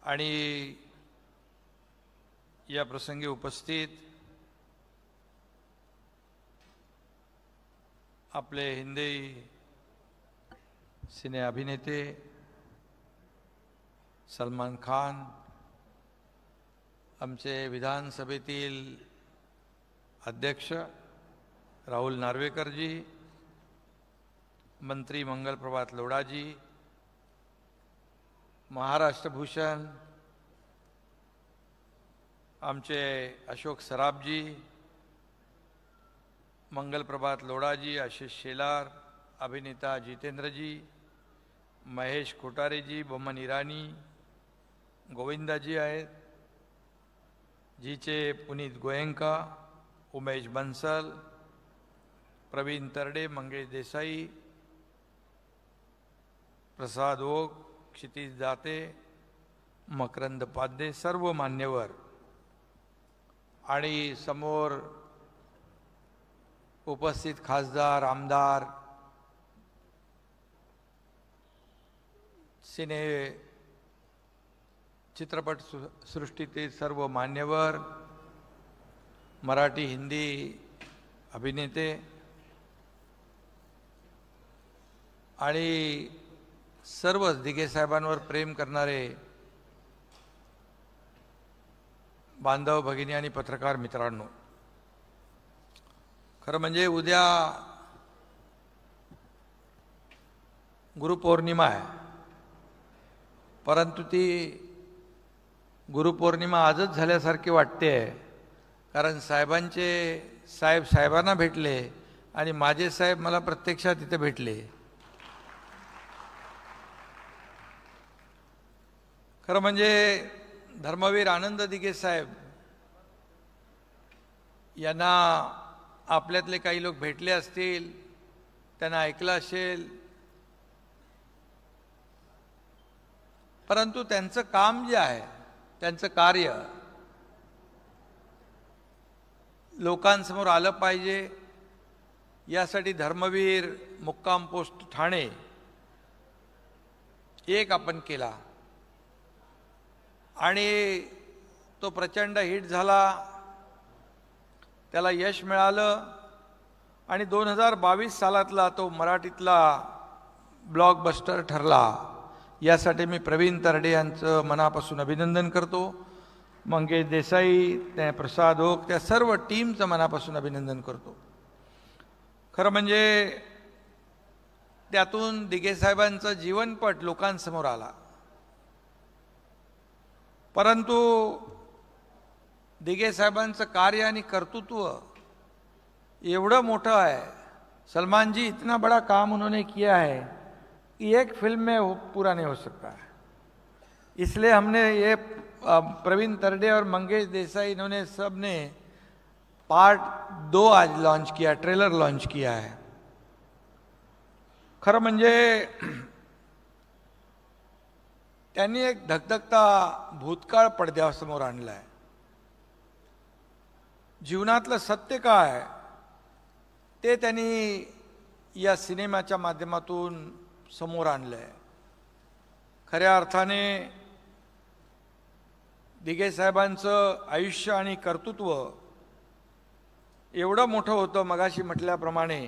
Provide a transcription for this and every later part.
आणि या प्रसंगी उपस्थित आपले हिंदी सिने अभिनेते सलमान खान, आमचे विधानसभेतील अध्यक्ष राहुल नार्वेकरजी, मंत्री मंगल प्रभात लोढाजी, महाराष्ट्र भूषण आमचे अशोक सराफजी, मंगल प्रभात लोढाजी, आशिष शेलार, अभिनेता जितेंद्रजी, महेश कोठारेजी, बमन इराणी, गोविंदाजी आहेत, जीचे पुनीत गोयंका, उमेश बंसल, प्रवीण तरडे, मंगेश देसाई, प्रसाद ओक, क्षितिज दाते, मकरंद पाध्ये, सर्व मान्यवर आणि समोर उपस्थित खासदार, आमदार, सिने चित्रपट सृष्टीतील सर्व मान्यवर, मराठी हिंदी अभिनेते आणि सर्वच दिघे साहेबांवर प्रेम करणारे बांधव भगिनी आणि पत्रकार मित्रांनो, खरं म्हणजे उद्या गुरुपौर्णिमा आहे, परंतु ती गुरुपौर्णिमा आजच झाल्यासारखी वाटते आहे, कारण साहेबांना भेटले आणि माझे साहेब मला प्रत्यक्षात तिथे भेटले. खरं म्हणजे धर्मवीर आनंद दिघे साहेब यांना आपल्यातले काही लोक भेटले असतील, त्यांना ऐकलं असेल, परंतु त्यांचं काम जे आहे, त्यांचं कार्य लोकांसमोर आलं पाहिजे यासाठी धर्मवीर मुक्काम पोस्ट ठाणे एक आपण केला आणि तो प्रचंड हिट झाला, त्याला यश मिळालं आणि 2022 सालातला तो मराठीतला ब्लॉकबस्टर ठरला. यासाठी मी प्रवीण तरडे यांचं मनापासून अभिनंदन करतो, मंगेश देसाई, त्या प्रसाद ओक, त्या सर्व टीमचं मनापासून अभिनंदन करतो. खरं म्हणजे त्यातून दिघे साहेबांचा जीवनपट लोकांसमोर आला, परंतु दिघे साहेबांचं कार्य आणि कर्तृत्व एवढं मोठं है, सलमान जी इतना बड़ा काम उन्होंने किया है कि एक फिल्म में वो पूरा नहीं हो सकता है. इसलिए हमने ये प्रवीण तरडे और मंगेश देसाई इन्होंने सब ने पार्ट 2 आज लॉन्च किया, ट्रेलर लॉन्च किया है. खरं म्हणजे त्यांनी एक धगधगता भूतकाळ पडद्यासमोर आणलाय. जीवनातलं सत्य काय ते त्यांनी या सिनेमाच्या माध्यमातून समोर आणलंय. खऱ्या अर्थाने दिघे साहेबांचं आयुष्य आणि कर्तृत्व एवढं मोठं होतं, मगाशी म्हटल्याप्रमाणे,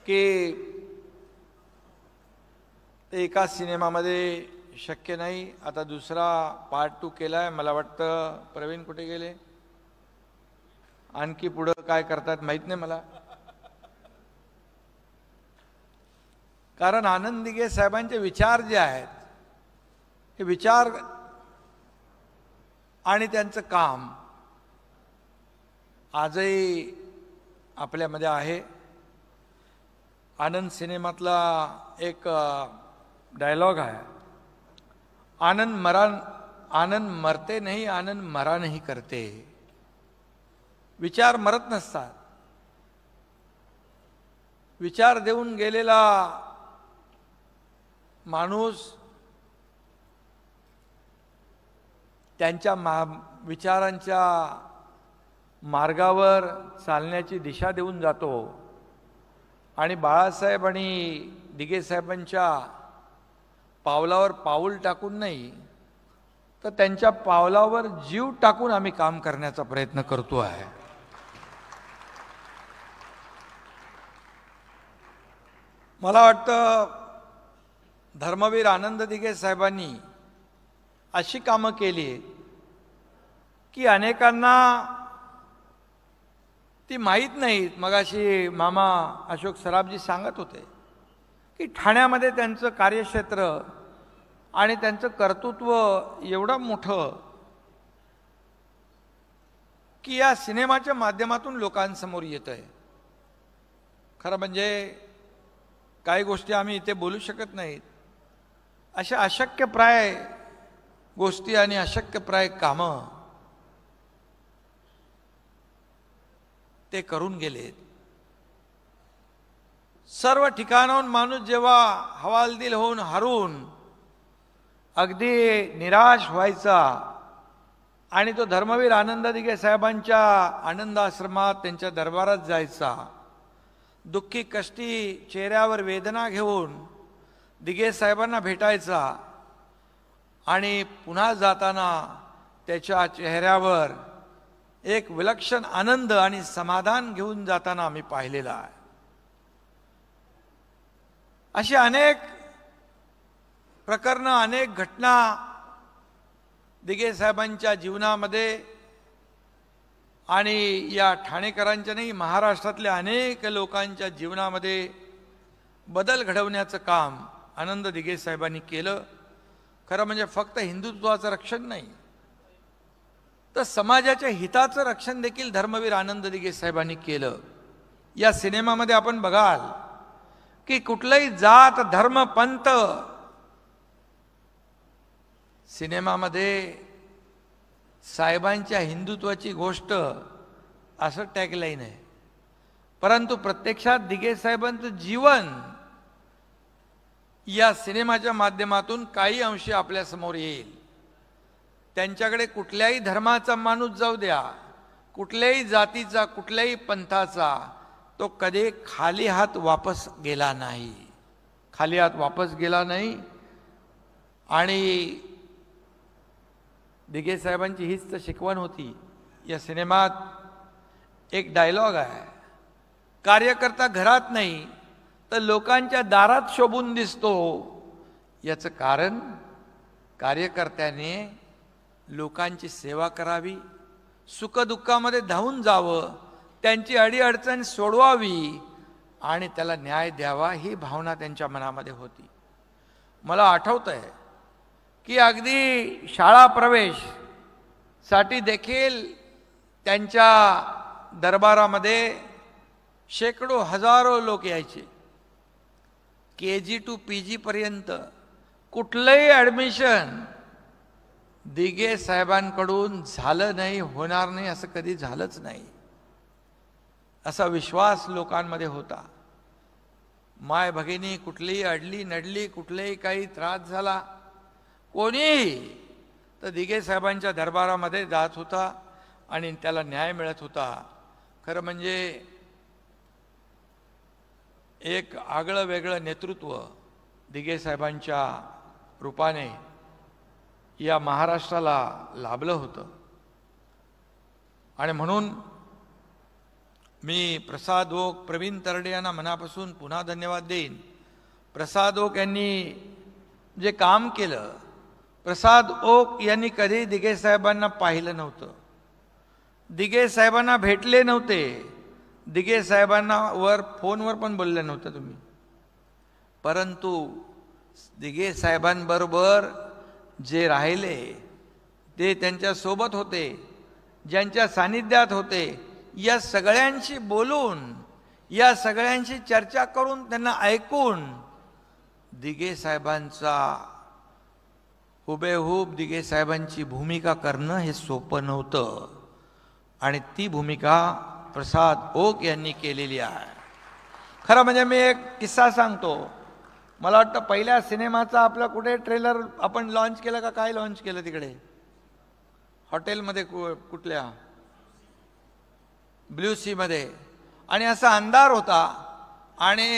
की ते एका सिनेमामध्ये शक्य नाही. आता दुसरा पार्ट 2 केलाय, मला वाटतं प्रवीण कुठे गेले, आणखी पुढं काय करतात माहित नाही मला, कारण आनंद दिघे साहेबांचे विचार जे आहेत, हे विचार आणि त्यांचं काम आजही आपल्यामध्ये आहे. आनंद सिनेमातला एक डायलॉग आहे, आनंद मरते नहीं, आनंद मरा नहीं करते. विचार मरत नसतात. विचार देऊन गेलेला माणूस त्यांच्या विचारांच्या मार्गावर चालण्याची दिशा देऊन जातो. आणि बाळासाहेब आणि दिघे साहेबांच्या पावलावर पाऊल टाकून नाही, तर त्यांच्या पावलावर जीव टाकून आम्ही काम करण्याचा प्रयत्न करतो आहे. मला वाटतं धर्मवीर आनंद दिघे साहेबांनी अशी कामं केली की अनेकांना ती माहीत नाहीत. मगाशी मामा अशोक सराफजी सांगत होते की ठाण्यामध्ये त्यांचं कार्यक्षेत्र आणि त्यांचं कर्तृत्व एवढं मोठं की या सिनेमाच्या माध्यमातून लोकांसमोर येत आहे. खरं म्हणजे काही गोष्टी आम्ही इथे बोलू शकत नाहीत. अशा अशक्यप्राय गोष्टी आणि अशक्यप्राय कामं ते करून गेलेत. सर्व ठिकाणाहून माणूस जेव्हा हवालदिल होऊन हरून अगदी निराश व्हायचा आणि तो धर्मवीर आनंद दिघे साहेबांच्या आनंद आश्रमात त्यांच्या दरबारात जायचा. दुःखी कष्टी चेहऱ्यावर वेदना घेऊन दिघे साहेबांना भेटायचा आणि पुन्हा जाताना त्याच्या चेहऱ्यावर एक विलक्षण आनंद आणि समाधान घेऊन जाताना आम्ही पाहिलेला आहे. अशी अनेक प्रकरणं, अनेक घटना दिघे साहेबांच्या जीवनामध्ये आणि या ठाणेकरांच्या नाही, महाराष्ट्रातल्या अनेक लोकांच्या जीवनामध्ये बदल घडवण्याचं काम आनंद दिघे साहेबांनी केलं. खरं म्हणजे फक्त हिंदुत्वाचं रक्षण नाही, तर समाजाच्या हिताचं रक्षण देखील धर्मवीर आनंद दिघे साहेबांनी केलं. या सिनेमामध्ये आपण बघाल की कुठलंही जात धर्म पंथ सिनेमामध्ये साहेबांच्या हिंदुत्वाची गोष्ट असं टॅगलाईन आहे, परंतु प्रत्यक्षात दिघे साहेबांचं जीवन या सिनेमाच्या माध्यमातून काही अंशी आपल्या समोर येईल. त्यांच्याकडे कुठल्याही धर्माचा माणूस जाऊ द्या, कुठल्याही जातीचा, कुठल्याही पंथाचा, तो कधी खाली हात वापस गेला नाही. खाली हात वापस गेला नाही. आणि दिघे साहेबांची हीच तर शिकवण होती. या सिनेमात एक डायलॉग आहे, कार्यकर्ता घरात नाही तर लोकांच्या दारात शोभून दिसतो. याचं कारण कार्यकर्त्याने लोकांची सेवा करावी, सुखदुःखामध्ये धावून जावं, त्यांची अडीअडचण सोडवावी आणि त्याला न्याय द्यावा, ही भावना त्यांच्या मनामध्ये होती. मला आठवतंय की अगदी शाळा प्रवेश साठी देखील त्यांच्या दरबारामध्ये शेकडो हजारो लोक यायचे. KG to PG पर्यंत कुठलंही ॲडमिशन दिघे साहेबांकडून झालं नाही, होणार नाही, असं कधी झालंच नाही, असा विश्वास लोकांमध्ये होता. माय भगिनी कुठलीही अडली नडली, कुठलेही काही त्रास झाला, कोणीही, तर दिघे साहेबांच्या दरबारामध्ये जात होता आणि त्याला न्याय मिळत होता. खरं म्हणजे एक आगळं वेगळं नेतृत्व दिघे साहेबांच्या रूपाने या महाराष्ट्राला लाभलं होतं. आणि म्हणून मी प्रसाद ओक, प्रवीण तरडे यांना मनापासून पुन्हा धन्यवाद देईन. प्रसाद ओक यांनी जे काम केलं, प्रसाद ओक यांनी कधी दिघे साहेबांना पाहिलं नव्हतं, दिघे साहेबांना भेटले नव्हते, दिघे साहेबांना फोनवर पण बोलले नव्हतं तुम्ही, परंतु दिघे साहेबांबरोबर जे राहिले ते त्यांच्या सोबत होते, ज्यांच्या सानिध्यात होते, या सगळ्यांशी बोलून, या सगळ्यांशी चर्चा करून, त्यांना ऐकून दिघे साहेबांचा हुबेहूब दिघे साहेबांची भूमिका करणं हे सोपं नव्हतं. आणि ती भूमिका प्रसाद ओक यांनी केलेली आहे. खरं म्हणजे मी एक किस्सा सांगतो. मला वाटतं पहिल्या सिनेमाचा आपला कुठे ट्रेलर आपण लॉन्च केलं का, काय लॉन्च केलं तिकडे हॉटेलमध्ये, कुठल्या ब्ल्यू सी मध्ये, आणि असा अंधार होता आणि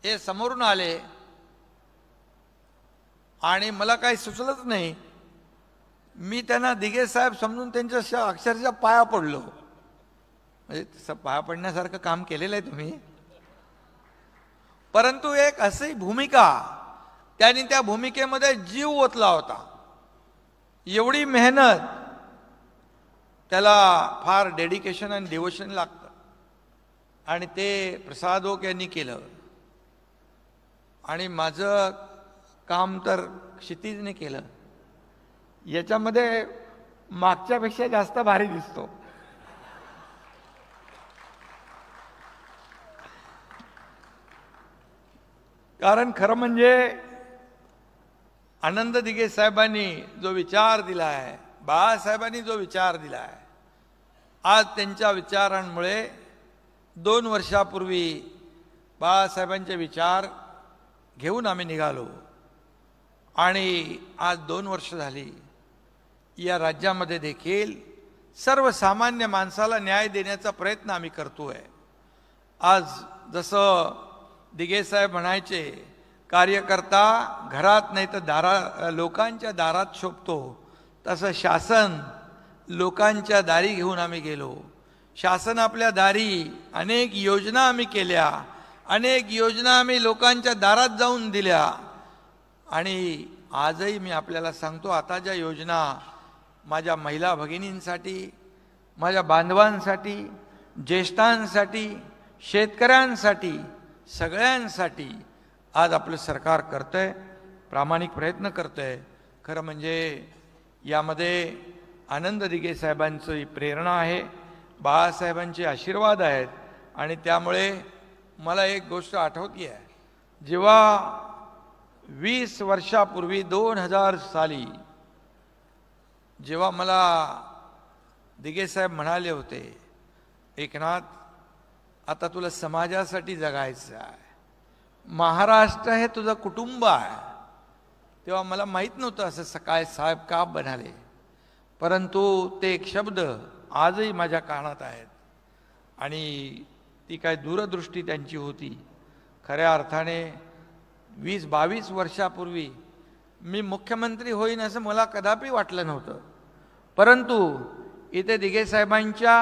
हे समोरून आले आणि मला काही सुचलंच नाही. मी त्यांना दिघे साहेब समजून त्यांच्या अक्षरशः पाया पडलो. म्हणजे तसं पाया पडण्यासारखं काम केलेलं आहे तुम्ही, परंतु एक अशी भूमिका, त्यांनी त्या भूमिकेमध्ये जीव ओतला होता. एवढी मेहनत, त्याला फार डेडिकेशन आणि डिवोशन लागतं, आणि ते प्रसाद ओक यांनी केलं. आणि माझं काम तर क्षितिजने केलं. याच्यामध्ये मागच्यापेक्षा जास्त भारी दिसतो. कारण खरं म्हणजे आनंद दिघे साहेबांनी जो विचार दिला आहे, बाळासाहेबांनी जो विचार दिला आहे, आज त्यांच्या विचारांमुळे 2 वर्षापूर्वी बाळासाहेबांचे विचार घेऊन आम्ही निघालो, आणि आज 2 वर्ष झाली. या राज्यामध्ये देखील सर्वसामान्य माणसाला न्याय देण्याचा प्रयत्न आम्ही करतोय. आज जसं दिघे साहेब म्हणायचे, कार्यकर्ता घरात नाही तर लोकांच्या दारात शोभतो, तसं शासन लोकांच्या दारी घेऊन आम्ही गेलो. शासन आपल्या दारी अनेक योजना आम्ही केल्या, अनेक योजना आम्ही लोकांच्या दारात जाऊन दिल्या. आणि आजही मी आपल्याला सांगतो, आता ज्या योजना माझ्या महिला भगिनींसाठी, माझ्या बांधवांसाठी, ज्येष्ठांसाठी, शेतकऱ्यांसाठी, सगळ्यांसाठी आज आपलं सरकार करतंय, प्रामाणिक प्रयत्न करतंय. खरं म्हणजे यामध्ये आनंद दिघे साहेबांची प्रेरणा आहे, बाळासाहेबांचे आशीर्वाद आहेत. आणि त्यामुळे मला एक गोष्ट आठवती आहे, जेव्हा 20 वर्षापूर्वी 2000 साली जेव्हा मला दिघे साहेब म्हणाले होते, एकनाथ आता तुला समाजासाठी जगायचं आहे, महाराष्ट्र हे तुझं कुटुंब आहे, तेव्हा मला माहीत नव्हतं असं सकाळ साहेब का बनाले. परंतु ते एक शब्द आजही माझ्या कानात आहेत, आणि ती काय दूरदृष्टी त्यांची होती. खऱ्या अर्थाने 20-22 वर्षापूर्वी मी मुख्यमंत्री होईन असं मला कदापि वाटलं नव्हतं. परंतु इथे दिघे साहेबांच्या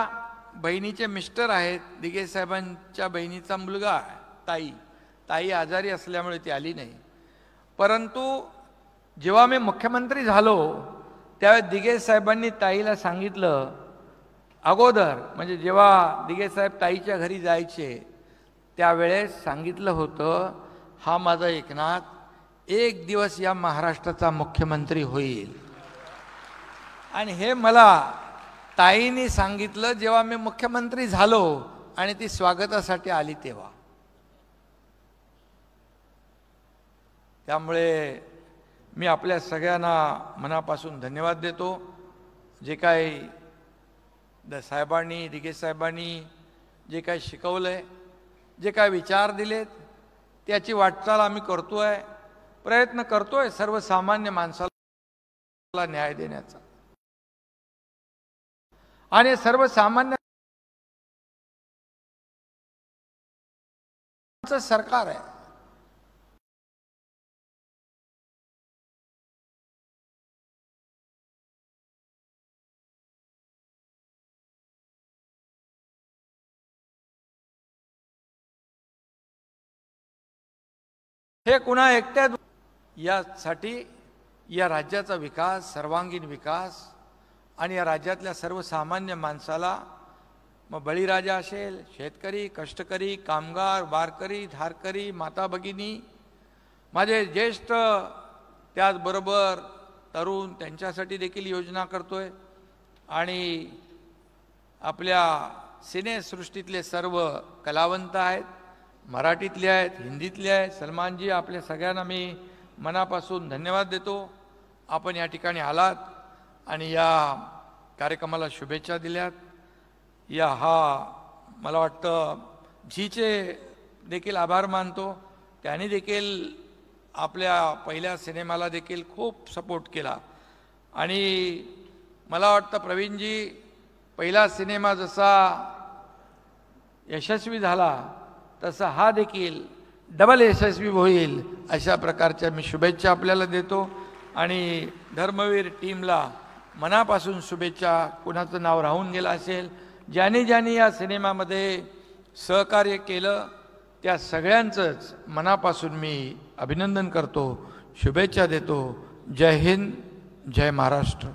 बहिणीचे मिस्टर आहेत, दिघे साहेबांच्या बहिणीचा मुलगा आहे, ताई आजारी असल्यामुळे ती आली नाही. परंतु जेव्हा मी मुख्यमंत्री झालो त्यावेळेस दिघे साहेबांनी ताईला सांगितलं, अगोदर म्हणजे जेव्हा दिघे साहेब ताईच्या घरी जायचे त्यावेळेस सांगितलं होतं, हा माझा एकनाथ एक दिवस या महाराष्ट्राचा मुख्यमंत्री होईल. आणि हे मला ताईंनी सांगितलं जेव्हा मी मुख्यमंत्री झालो आणि ती स्वागतासाठी आली तेव्हा. त्यामुळे मी आपल्या सगळ्यांना मनापासून धन्यवाद देतो. जे काही साहेबांनी, दिघे साहेबांनी जे काही शिकवलंय, जे काही विचार दिलेत, त्याची वाटचाल आम्ही करतोय, प्रयत्न करतोय सर्वसामान्य माणसाला न्याय देण्याचा. आणि सर्वसामान्य सरकार आहे. हे कुणा एकट्या यासाठी या राज्याचा विकास, सर्वांगीण विकास आणि या राज्यातल्या सर्वसामान्य माणसाला, मग बळीराजा असेल, शेतकरी, कष्टकरी, कामगार, वारकरी, धारकरी, माता भगिनी, माझे ज्येष्ठ, त्याचबरोबर तरुण, त्यांच्यासाठी देखील योजना करतोय. आणि आपल्या सिनेसृष्टीतले सर्व कलावंत आहेत, मराठीतले आहेत, हिंदीतले आहेत. सलमानजी, आपल्या सगळ्यांना मी मनापासून धन्यवाद देतो. आपण या ठिकाणी आलात आणि या कार्यक्रमाला शुभेच्छा दिल्यात. मला वाटतं झीचे देखील आभार मानतो. त्यांनी देखील आपल्या पहिल्या सिनेमाला देखील खूप सपोर्ट केला. आणि मला वाटतं प्रवीणजी, पहिला सिनेमा जसा यशस्वी झाला तसा हा देखील डबल यशस्वी होईल अशा प्रकारच्या मी शुभेच्छा आपल्याला देतो आणि धर्मवीर टीमला मनापासून शुभेच्छा. कुणाचं नाव राहून गेलं असेल, ज्यांनी ज्यांनी या सिनेमामध्ये सहकार्य केलं त्या सगळ्यांचंच मनापासून मी अभिनंदन करतो, शुभेच्छा देतो. जय हिंद, जय महाराष्ट्र.